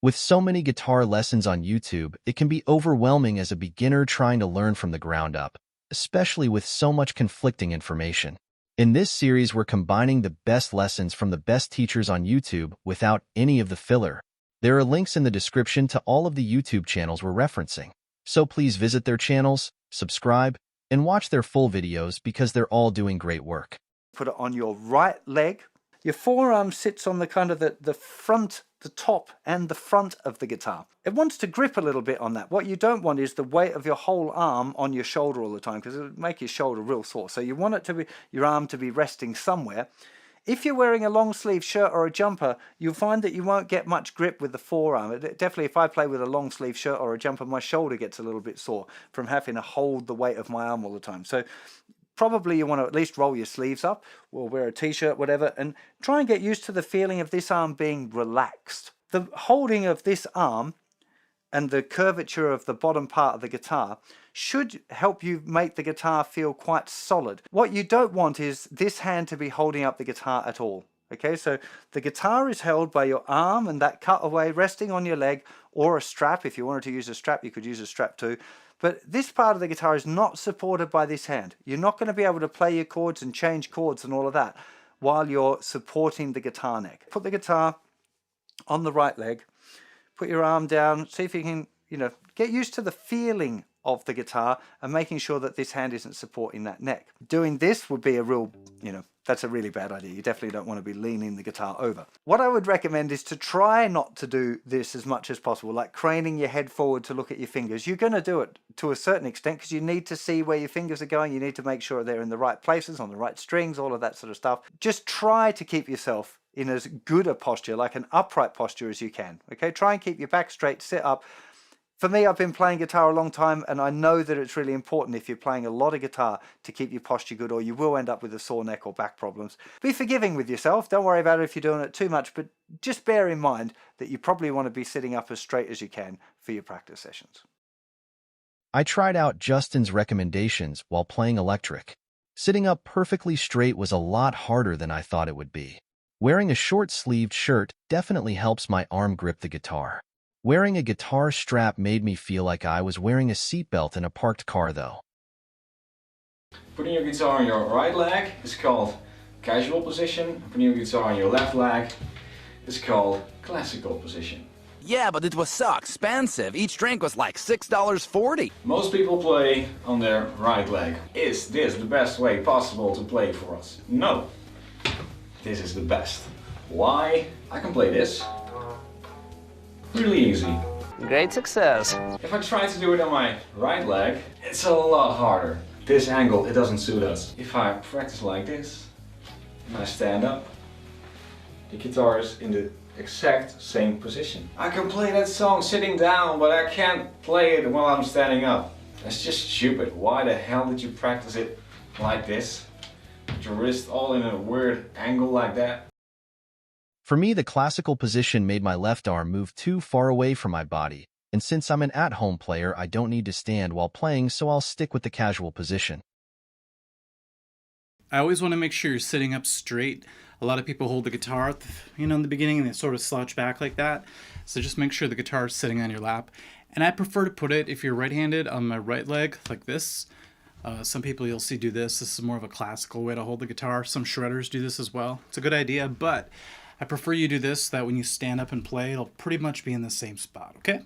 With so many guitar lessons on YouTube, it can be overwhelming as a beginner trying to learn from the ground up, especially with so much conflicting information. In this series, we're combining the best lessons from the best teachers on YouTube without any of the filler. There are links in the description to all of the YouTube channels we're referencing, so please visit their channels, subscribe, and watch their full videos because they're all doing great work. Put it on your right leg. Your forearm sits on the kind of the front, the top and the front of the guitar. It wants to grip a little bit on that. What you don't want is the weight of your whole arm on your shoulder all the time, because it would make your shoulder real sore. So you want it to be, your arm to be resting somewhere. If you're wearing a long sleeve shirt or a jumper, you'll find that you won't get much grip with the forearm. Definitely, if I play with a long sleeve shirt or a jumper, my shoulder gets a little bit sore from having to hold the weight of my arm all the time. So probably you want to at least roll your sleeves up or wear a t-shirt, whatever, and try and get used to the feeling of this arm being relaxed. The holding of this arm and the curvature of the bottom part of the guitar should help you make the guitar feel quite solid. What you don't want is this hand to be holding up the guitar at all. Okay, so the guitar is held by your arm and that cutaway resting on your leg, or a strap. If you wanted to use a strap, you could use a strap too. But this part of the guitar is not supported by this hand. You're not going to be able to play your chords and change chords and all of that while you're supporting the guitar neck. Put the guitar on the right leg, put your arm down, see if you can, get used to the feeling of the guitar and making sure that this hand isn't supporting that neck. Doing this would be a real, that's a really bad idea. You definitely don't want to be leaning the guitar over. What I would recommend is to try not to do this as much as possible, like craning your head forward to look at your fingers. You're going to do it to a certain extent because you need to see where your fingers are going. You need to make sure they're in the right places, on the right strings, all of that sort of stuff. Just try to keep yourself in as good a posture, like an upright posture as you can. Okay, try and keep your back straight, sit up. For me, I've been playing guitar a long time, and I know that it's really important if you're playing a lot of guitar to keep your posture good, or you will end up with a sore neck or back problems. Be forgiving with yourself. Don't worry about it if you're doing it too much, but just bear in mind that you probably want to be sitting up as straight as you can for your practice sessions. I tried out Justin's recommendations while playing electric. Sitting up perfectly straight was a lot harder than I thought it would be. Wearing a short-sleeved shirt definitely helps my arm grip the guitar. Wearing a guitar strap made me feel like I was wearing a seatbelt in a parked car, though. Putting your guitar on your right leg is called casual position. Putting your guitar on your left leg is called classical position. Yeah, but it was so expensive. Each drink was like $6.40. Most people play on their right leg. Is this the best way possible to play for us? No. This is the best. Why? I can play this. Really easy. Great success. If I try to do it on my right leg, it's a lot harder. This angle, it doesn't suit us. If I practice like this, and I stand up, the guitar is in the exact same position. I can play that song sitting down, but I can't play it while I'm standing up. That's just stupid. Why the hell did you practice it like this? With your wrist all in a weird angle like that? For me, the classical position made my left arm move too far away from my body, and since I'm an at-home player, I don't need to stand while playing, so I'll stick with the casual position. I always want to make sure you're sitting up straight. A lot of people hold the guitar, in the beginning, and they sort of slouch back like that. So just make sure the guitar is sitting on your lap. And I prefer to put it, if you're right-handed, on my right leg, like this. Some people you'll see do this. This is more of a classical way to hold the guitar. Some shredders do this as well. It's a good idea, but I prefer you do this so that when you stand up and play, it'll pretty much be in the same spot, okay?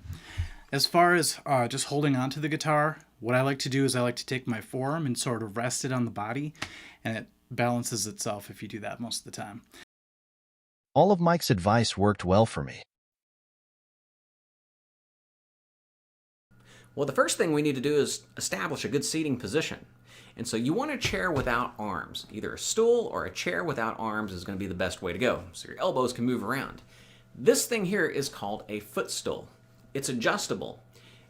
As far as just holding onto the guitar, what I like to do is I like to take my forearm and sort of rest it on the body, and it balances itself if you do that most of the time. All of Mike's advice worked well for me. Well, the first thing we need to do is establish a good seating position. And so you want a chair without arms. Either a stool or a chair without arms is going to be the best way to go, so your elbows can move around. This thing here is called a footstool. It's adjustable.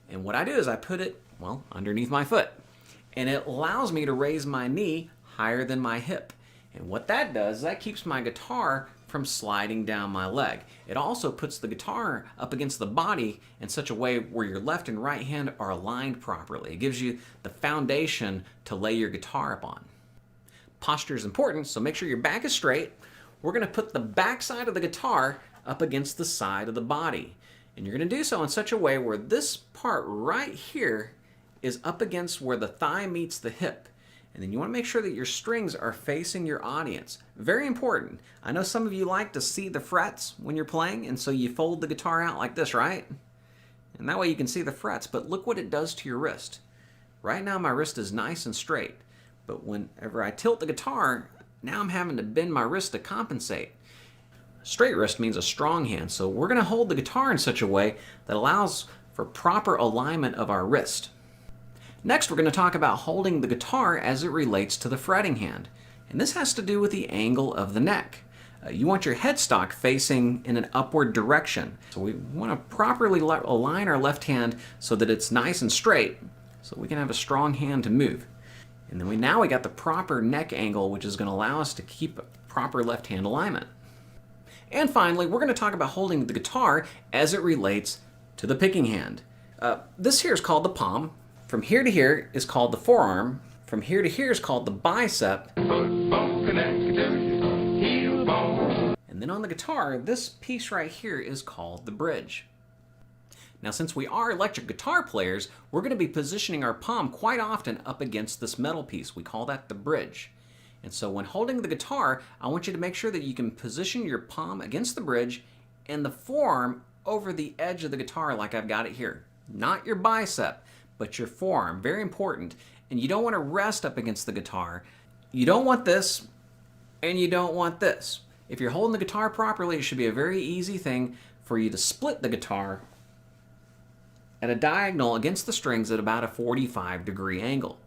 And what I do is I put it, underneath my foot. And it allows me to raise my knee higher than my hip. And what that does is that keeps my guitar from sliding down my leg. It also puts the guitar up against the body in such a way where your left and right hand are aligned properly. It gives you the foundation to lay your guitar upon. Posture is important, so make sure your back is straight. We're going to put the back side of the guitar up against the side of the body. And you're going to do so in such a way where this part right here is up against where the thigh meets the hip. And then you want to make sure that your strings are facing your audience. Very important. I know some of you like to see the frets when you're playing, and so you fold the guitar out like this, right? And that way you can see the frets, but look what it does to your wrist. Right now my wrist is nice and straight, but whenever I tilt the guitar, now I'm having to bend my wrist to compensate. Straight wrist means a strong hand, so we're going to hold the guitar in such a way that allows for proper alignment of our wrist. Next, we're going to talk about holding the guitar as it relates to the fretting hand. And this has to do with the angle of the neck. You want your headstock facing in an upward direction. So we want to properly align our left hand so that it's nice and straight, so we can have a strong hand to move. And then now we got the proper neck angle, which is going to allow us to keep a proper left hand alignment. And finally, we're going to talk about holding the guitar as it relates to the picking hand. This here is called the palm. From here to here is called the forearm. From here to here is called the bicep. And then on the guitar, this piece right here is called the bridge. Now, since we are electric guitar players, we're going to be positioning our palm quite often up against this metal piece. We call that the bridge. And so when holding the guitar, I want you to make sure that you can position your palm against the bridge and the forearm over the edge of the guitar like I've got it here. Not your bicep, but your forearm. Very important. And you don't want to rest up against the guitar. You don't want this, and you don't want this. If you're holding the guitar properly, it should be a very easy thing for you to split the guitar at a diagonal against the strings at about a 45-degree angle.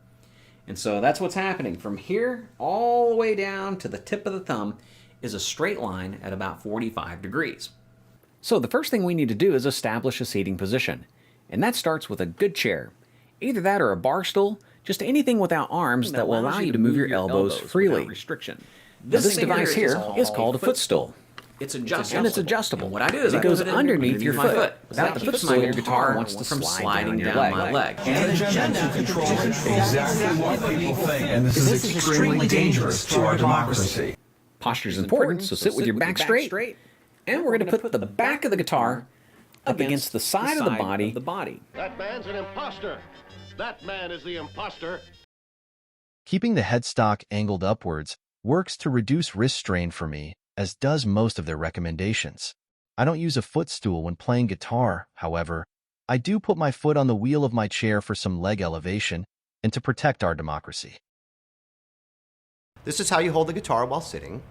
And so that's what's happening. From here all the way down to the tip of the thumb is a straight line at about 45 degrees. So the first thing we need to do is establish a seating position. And that starts with a good chair. Either that or a bar stool, just anything without arms that will allow you to move your elbows freely. Restriction. This device here is called a footstool. It's adjustable. And it's adjustable. And what I do is it goes underneath your foot. Without the footstool, your guitar wants to slide down my leg. And the gentle control exactly what people think. And this is extremely dangerous to our democracy. Posture is important, so sit with your back straight. And we're going to put the back of the guitar up against the side of the body. That man's an imposter. That man is the imposter. Keeping the headstock angled upwards works to reduce wrist strain for me, as does most of their recommendations. I don't use a footstool when playing guitar, however. I do put my foot on the wheel of my chair for some leg elevation and to protect our democracy. This is how you hold the guitar while sitting.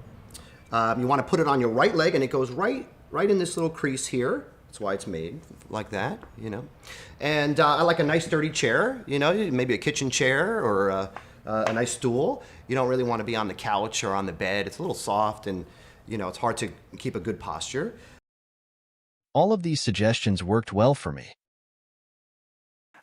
You want to put it on your right leg, and it goes right in this little crease here. That's why it's made like that, you know. And I like a nice sturdy chair, you know, maybe a kitchen chair or a nice stool. You don't really want to be on the couch or on the bed. It's a little soft and, you know, it's hard to keep a good posture. All of these suggestions worked well for me.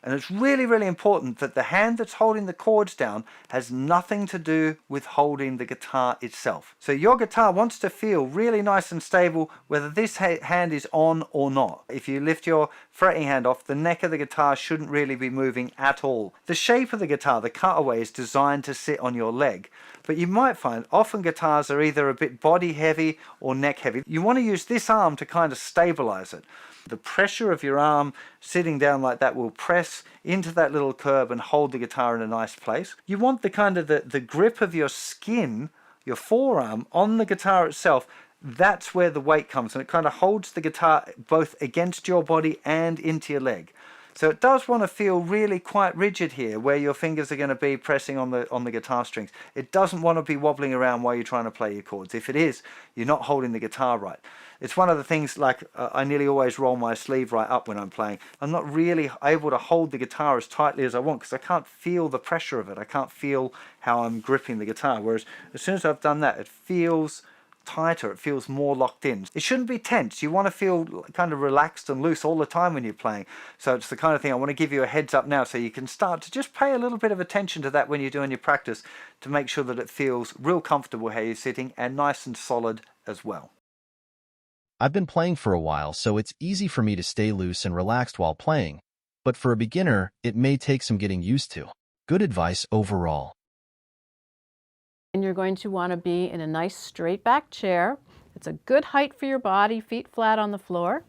And it's really, really important that the hand that's holding the chords down has nothing to do with holding the guitar itself. So your guitar wants to feel really nice and stable whether this hand is on or not. If you lift your fretting hand off, the neck of the guitar shouldn't really be moving at all. The shape of the guitar, the cutaway, is designed to sit on your leg. But you might find often guitars are either a bit body heavy or neck heavy. You want to use this arm to kind of stabilize it. The pressure of your arm sitting down like that will press into that little curve and hold the guitar in a nice place. You want the kind of the grip of your skin, your forearm, on the guitar itself. That's where the weight comes, and it kind of holds the guitar both against your body and into your leg. So it does want to feel really quite rigid here, where your fingers are going to be pressing on the guitar strings. It doesn't want to be wobbling around while you're trying to play your chords. If it is, you're not holding the guitar right. It's one of the things, like I nearly always roll my sleeve right up when I'm playing. I'm not really able to hold the guitar as tightly as I want because I can't feel the pressure of it. I can't feel how I'm gripping the guitar. Whereas as soon as I've done that, it feels tighter, it feels more locked in. It shouldn't be tense. You want to feel kind of relaxed and loose all the time when you're playing. So it's the kind of thing I want to give you a heads up now so you can start to just pay a little bit of attention to that when you're doing your practice to make sure that it feels real comfortable how you're sitting and nice and solid as well. I've been playing for a while, so it's easy for me to stay loose and relaxed while playing, but for a beginner, it may take some getting used to. Good advice overall. And you're going to want to be in a nice straight back chair. It's a good height for your body, feet flat on the floor.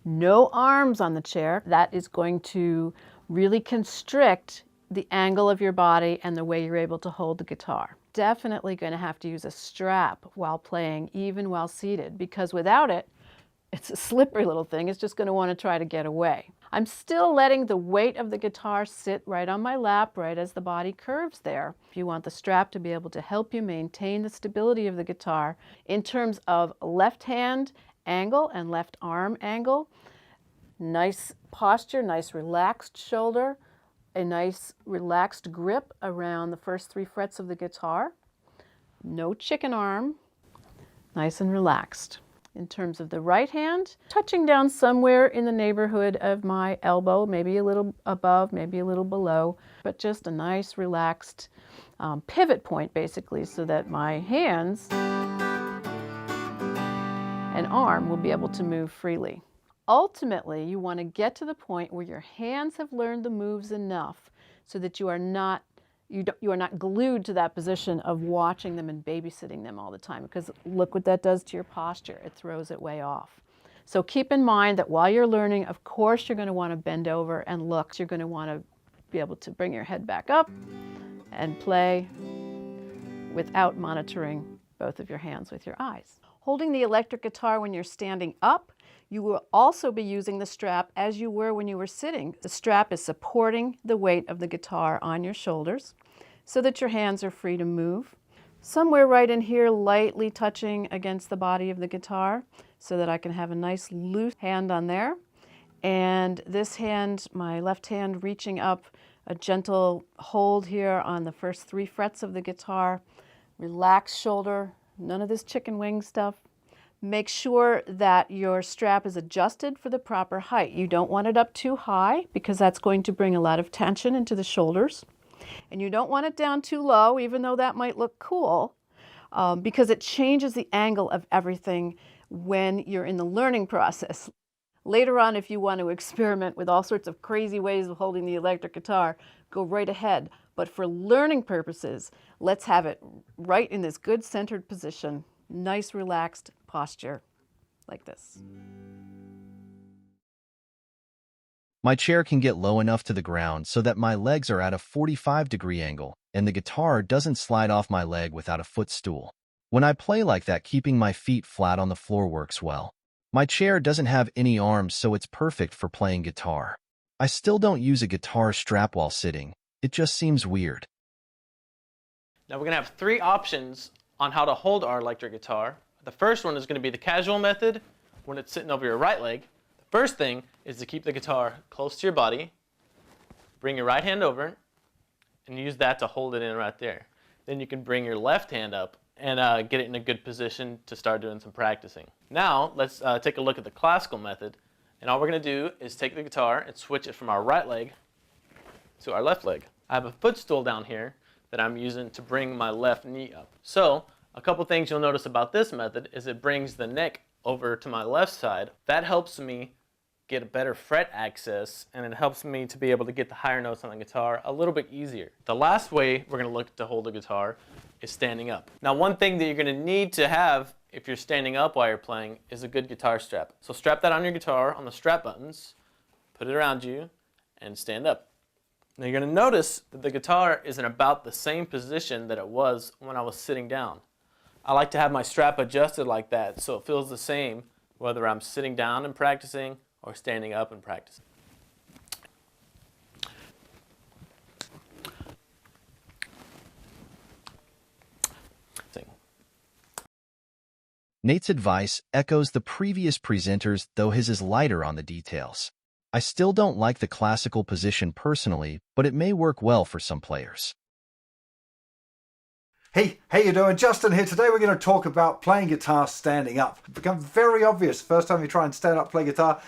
No arms on the chair. That is going to really constrict the angle of your body and the way you're able to hold the guitar. Definitely going to have to use a strap while playing, even while seated, because without it, it's a slippery little thing. It's just going to want to try to get away. I'm still letting the weight of the guitar sit right on my lap, right as the body curves there. You want the strap to be able to help you maintain the stability of the guitar in terms of left hand angle and left arm angle. Nice posture, nice relaxed shoulder, a nice relaxed grip around the first 3 frets of the guitar. No chicken arm, nice and relaxed. In terms of the right hand, touching down somewhere in the neighborhood of my elbow, maybe a little above, maybe a little below, but just a nice relaxed pivot point basically, so that my hands and arm will be able to move freely. Ultimately, you want to get to the point where your hands have learned the moves enough so that you are not glued to that position of watching them and babysitting them all the time, because look what that does to your posture. It throws it way off. So keep in mind that while you're learning, of course, you're going to want to bend over and look. You're going to want to be able to bring your head back up and play without monitoring both of your hands with your eyes. Holding the electric guitar when you're standing up, you will also be using the strap as you were when you were sitting. The strap is supporting the weight of the guitar on your shoulders so that your hands are free to move. Somewhere right in here, lightly touching against the body of the guitar so that I can have a nice loose hand on there. And this hand, my left hand, reaching up, a gentle hold here on the first 3 frets of the guitar. Relaxed shoulder, none of this chicken wing stuff. Make sure that your strap is adjusted for the proper height. You don't want it up too high because that's going to bring a lot of tension into the shoulders. And you don't want it down too low, even though that might look cool, because it changes the angle of everything when you're in the learning process. Later on, if you want to experiment with all sorts of crazy ways of holding the electric guitar, go right ahead. But for learning purposes, let's have it right in this good centered position. Nice relaxed posture like this. My chair can get low enough to the ground so that my legs are at a 45-degree angle and the guitar doesn't slide off my leg without a footstool. When I play like that, keeping my feet flat on the floor works well. My chair doesn't have any arms, so it's perfect for playing guitar. I still don't use a guitar strap while sitting. It just seems weird. Now we're going to have 3 options on how to hold our electric guitar. The first one is going to be the casual method when it's sitting over your right leg. The first thing is to keep the guitar close to your body, bring your right hand over it, and use that to hold it in right there. Then you can bring your left hand up and get it in a good position to start doing some practicing. Now let's take a look at the classical method, and all we're going to do is take the guitar and switch it from our right leg to our left leg. I have a footstool down here that I'm using to bring my left knee up. So a couple things you'll notice about this method is it brings the neck over to my left side. That helps me get a better fret access, and it helps me to be able to get the higher notes on the guitar a little bit easier. The last way we're going to look to hold the guitar is standing up. Now, one thing that you're going to need to have if you're standing up while you're playing is a good guitar strap. So strap that on your guitar on the strap buttons, put it around you, and stand up. Now you're going to notice that the guitar is in about the same position that it was when I was sitting down. I like to have my strap adjusted like that so it feels the same whether I'm sitting down and practicing or standing up and practicing. Nate's advice echoes the previous presenters, though his is lighter on the details. I still don't like the classical position personally, but it may work well for some players. Hey, how you doing? Justin here. Today we're going to talk about playing guitar standing up. It becomes very obvious the first time you try and stand up play guitar.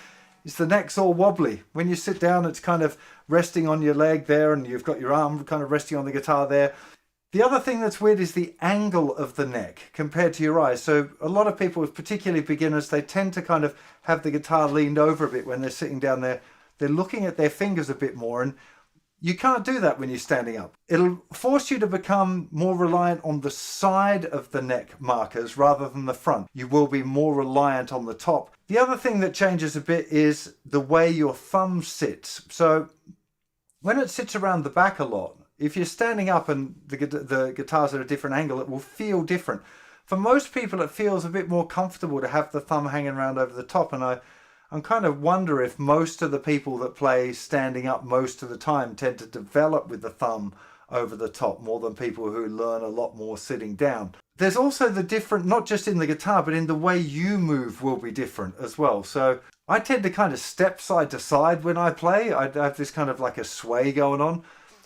It's the neck's all wobbly. When you sit down, it's kind of resting on your leg there, and you've got your arm kind of resting on the guitar there. The other thing that's weird is the angle of the neck compared to your eyes. So a lot of people, particularly beginners, they tend to kind of have the guitar leaned over a bit when they're sitting down there. They're looking at their fingers a bit more, and You can't do that when you're standing up. It'll force you to become more reliant on the side of the neck markers rather than the front. You will be more reliant on the top. The other thing that changes a bit is the way your thumb sits. So when it sits around the back a lot, if you're standing up and the guitar's at a different angle, it will feel different. For most people, it feels a bit more comfortable to have the thumb hanging around over the top, and I'm kind of wonder if most of the people that play standing up most of the time tend to develop with the thumb over the top more than people who learn a lot more sitting down. There's also the different, not just in the guitar, but in the way you move will be different as well. So I tend to kind of step side to side when I play. I have this kind of like a sway going on,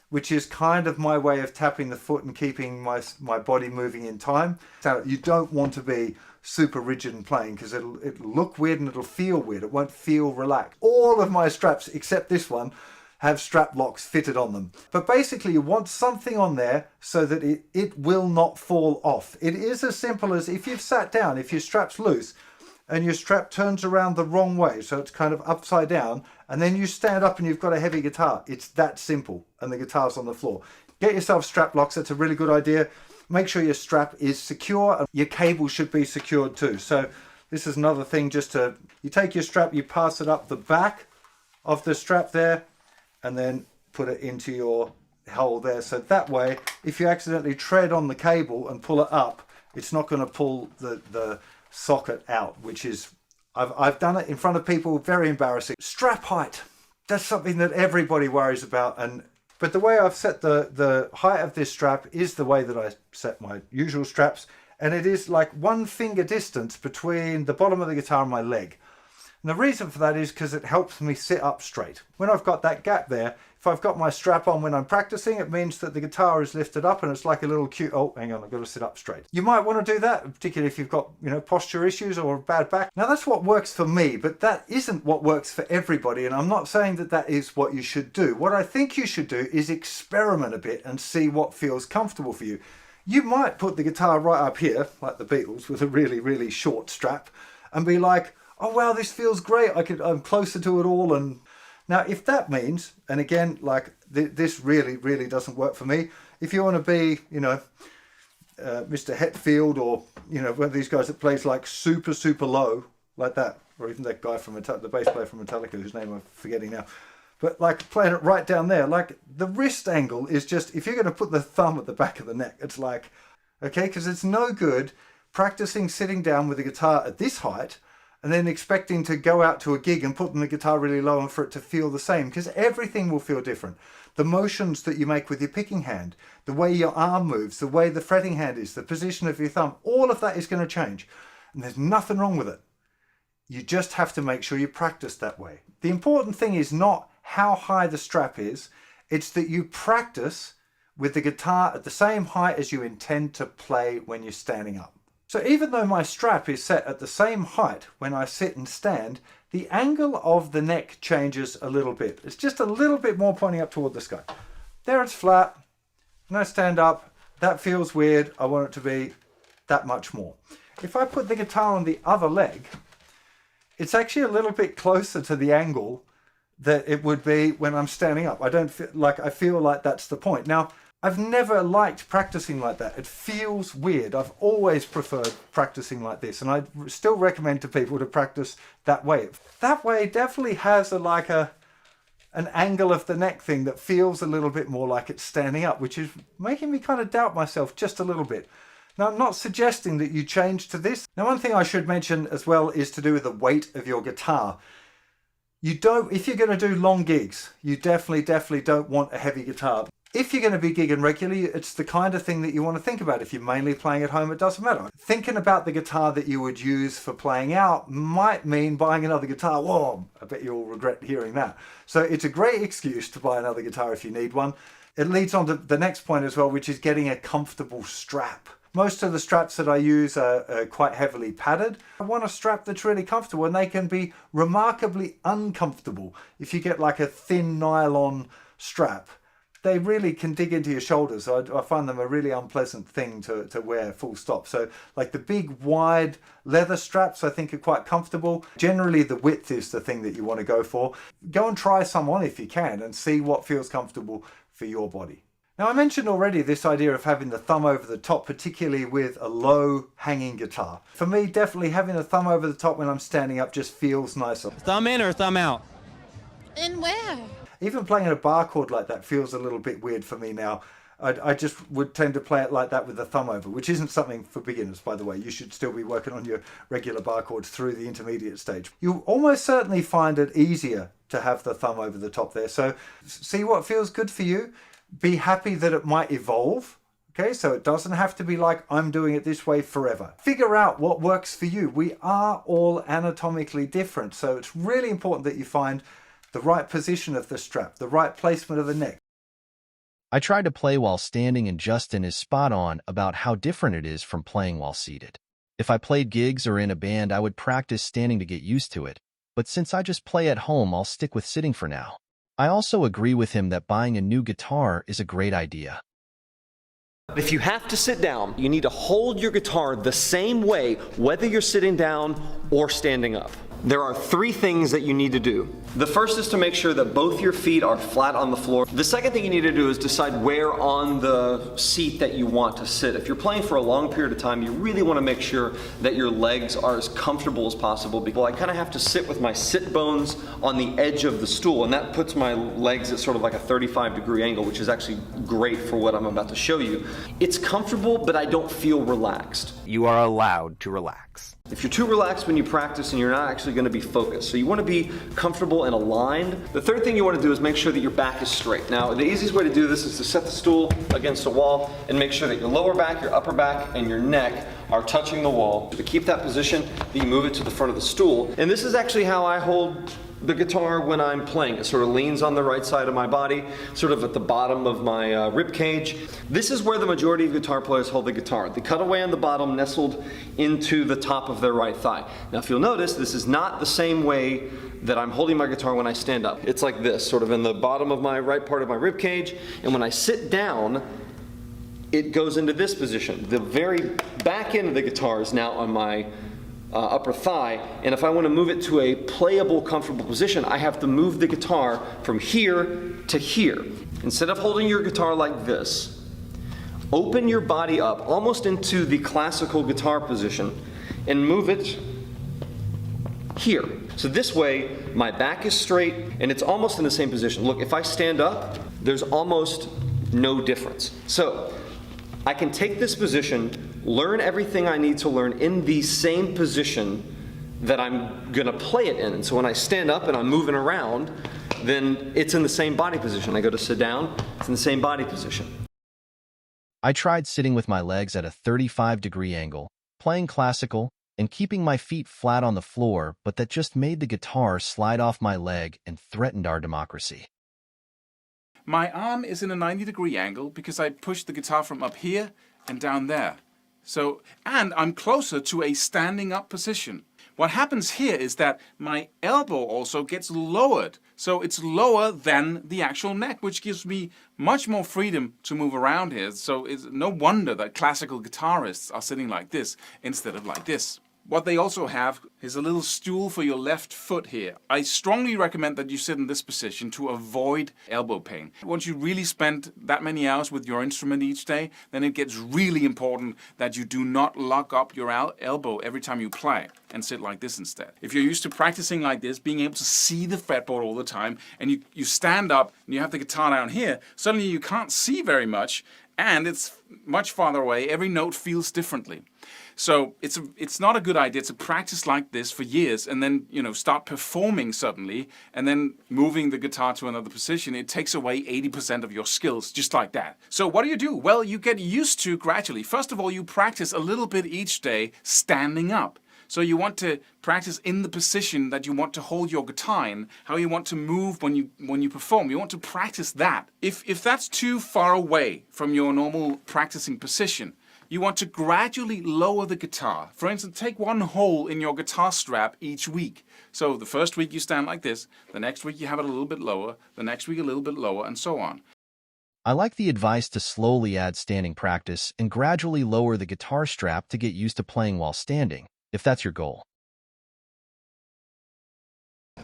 which is kind of my way of tapping the foot and keeping my body moving in time. So you don't want to be super rigid and playing because it'll look weird and it'll feel weird. It won't feel relaxed. All of my straps, except this one, have strap locks fitted on them. But basically you want something on there so that it will not fall off. It is as simple as if you've sat down, if your strap's loose and your strap turns around the wrong way, so it's kind of upside down, and then you stand up and you've got a heavy guitar. It's that simple, and the guitar's on the floor. Get yourself strap locks. That's a really good idea. Make sure your strap is secure, and your cable should be secured too. So this is another thing, you take your strap, you pass it up the back of the strap there, and then put it into your hole there. So that way, if you accidentally tread on the cable and pull it up, it's not going to pull the socket out, which is, I've done it in front of people, very embarrassing. Strap height, that's something that everybody worries about, but the way I've set the height of this strap is the way that I set my usual straps, and it is like 1 finger distance between the bottom of the guitar and my leg. And the reason for that is because it helps me sit up straight. When I've got that gap there, if I've got my strap on when I'm practicing, it means that the guitar is lifted up and it's like a little cute, oh, hang on, I've got to sit up straight. You might want to do that, particularly if you've got, posture issues or a bad back. Now that's what works for me, but that isn't what works for everybody. And I'm not saying that that is what you should do. What I think you should do is experiment a bit and see what feels comfortable for you. You might put the guitar right up here, like the Beatles, with a really, really short strap and be like, oh wow, this feels great. I'm closer to it all. And now if that means, and again, like this really, really doesn't work for me. If you want to be, Mr. Hetfield or, one of these guys that plays like super, super low like that, or even that guy from the bass player from Metallica, whose name I'm forgetting now, but like playing it right down there, like the wrist angle is just, if you're going to put the thumb at the back of the neck, it's like, okay, because it's no good practicing sitting down with the guitar at this height and then expecting to go out to a gig and putting the guitar really low and for it to feel the same, because everything will feel different. The motions that you make with your picking hand, the way your arm moves, the way the fretting hand is, the position of your thumb, all of that is going to change. And there's nothing wrong with it. You just have to make sure you practice that way. The important thing is not how high the strap is, it's that you practice with the guitar at the same height as you intend to play when you're standing up. So even though my strap is set at the same height when I sit and stand, the angle of the neck changes a little bit. It's just a little bit more pointing up toward the sky. There it's flat. When I stand up, that feels weird. I want it to be that much more. If I put the guitar on the other leg, it's actually a little bit closer to the angle that it would be when I'm standing up. I feel like that's the point. Now, I've never liked practicing like that. It feels weird. I've always preferred practicing like this, and I still recommend to people to practice that way. That way definitely has an angle of the neck thing that feels a little bit more like it's standing up, which is making me kind of doubt myself just a little bit. Now, I'm not suggesting that you change to this. Now, one thing I should mention as well is to do with the weight of your guitar. If you're going to do long gigs, you definitely don't want a heavy guitar. If you're going to be gigging regularly, it's the kind of thing that you want to think about. If you're mainly playing at home, it doesn't matter. Thinking about the guitar that you would use for playing out might mean buying another guitar. Whoa, I bet you'll regret hearing that. So it's a great excuse to buy another guitar if you need one. It leads on to the next point as well, which is getting a comfortable strap. Most of the straps that I use are quite heavily padded. I want a strap that's really comfortable, and they can be remarkably uncomfortable if you get like a thin nylon strap. they really can dig into your shoulders. I find them a really unpleasant thing to wear, full stop. So like the big wide leather straps I think are quite comfortable. Generally the width is the thing that you want to go for. Go and try some on if you can and see what feels comfortable for your body. Now I mentioned already this idea of having the thumb over the top, particularly with a low hanging guitar. For me, definitely having the thumb over the top when I'm standing up just feels nicer. Thumb in or thumb out? In where? Even playing a bar chord like that feels a little bit weird for me now. I just would tend to play it like that with the thumb over, which isn't something for beginners, by the way. You should still be working on your regular bar chords through the intermediate stage. You'll almost certainly find it easier to have the thumb over the top there. So see what feels good for you. Be happy that it might evolve. Okay, so it doesn't have to be like I'm doing it this way forever. Figure out what works for you. We are all anatomically different, so it's really important that you find the right position of the strap, the right placement of the neck. I tried to play while standing and Justin is spot on about how different it is from playing while seated. If I played gigs or in a band, I would practice standing to get used to it, but since I just play at home, I'll stick with sitting for now. I also agree with him that buying a new guitar is a great idea. If you have to sit down, you need to hold your guitar the same way, whether you're sitting down or standing up. There are 3 things that you need to do. The first is to make sure that both your feet are flat on the floor. The second thing you need to do is decide where on the seat that you want to sit. If you're playing for a long period of time, you really want to make sure that your legs are as comfortable as possible. Because I kind of have to sit with my sit bones on the edge of the stool, and that puts my legs at sort of like a 35-degree angle, which is actually great for what I'm about to show you. It's comfortable, but I don't feel relaxed. You are allowed to relax. If you're too relaxed when you practice and you're not actually going to be focused. So you want to be comfortable and aligned. The third thing you want to do is make sure that your back is straight. Now, the easiest way to do this is to set the stool against a wall and make sure that your lower back, your upper back, and your neck are touching the wall. To keep that position, then you move it to the front of the stool. And this is actually how I hold the guitar when I'm playing. It sort of leans on the right side of my body, sort of at the bottom of my rib cage. This is where the majority of guitar players hold the guitar. The cutaway on the bottom nestled into the top of their right thigh. Now if you'll notice, this is not the same way that I'm holding my guitar when I stand up. It's like this, sort of in the bottom of my right part of my rib cage, and when I sit down, it goes into this position. The very back end of the guitar is now on my upper thigh, and if I want to move it to a playable, comfortable position, I have to move the guitar from here to here. Instead of holding your guitar like this, open your body up almost into the classical guitar position and move it here. So this way, my back is straight and it's almost in the same position. Look, if I stand up, there's almost no difference. So I can take this position, learn everything I need to learn in the same position that I'm gonna play it in. And so when I stand up and I'm moving around, then it's in the same body position. I go to sit down, it's in the same body position. I tried sitting with my legs at a 35-degree angle, playing classical, and keeping my feet flat on the floor, but that just made the guitar slide off my leg and threatened our democracy. My arm is in a 90-degree angle because I pushed the guitar from up here and down there. And I'm closer to a standing up position. What happens here is that my elbow also gets lowered. So it's lower than the actual neck, which gives me much more freedom to move around here. So it's no wonder that classical guitarists are sitting like this instead of like this. What they also have is a little stool for your left foot here. I strongly recommend that you sit in this position to avoid elbow pain. Once you really spend that many hours with your instrument each day, then it gets really important that you do not lock up your elbow every time you play and sit like this instead. If you're used to practicing like this, being able to see the fretboard all the time, and you stand up and you have the guitar down here, suddenly you can't see very much and it's much farther away. Every note feels differently. So it's not a good idea to practice like this for years and then start performing suddenly and then moving the guitar to another position. It takes away 80% of your skills just like that. So what do? Well, you get used to gradually. First of all, you practice a little bit each day standing up. So you want to practice in the position that you want to hold your guitar in, how you want to move when you perform. You want to practice that. If that's too far away from your normal practicing position, you want to gradually lower the guitar. For instance, take one hole in your guitar strap each week. So the first week you stand like this, the next week you have it a little bit lower, the next week a little bit lower, and so on. I like the advice to slowly add standing practice and gradually lower the guitar strap to get used to playing while standing, if that's your goal.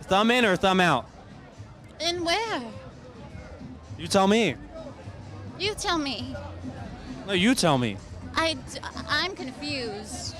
Thumb in or thumb out? In where? You tell me. You tell me. No, you tell me. I'm confused.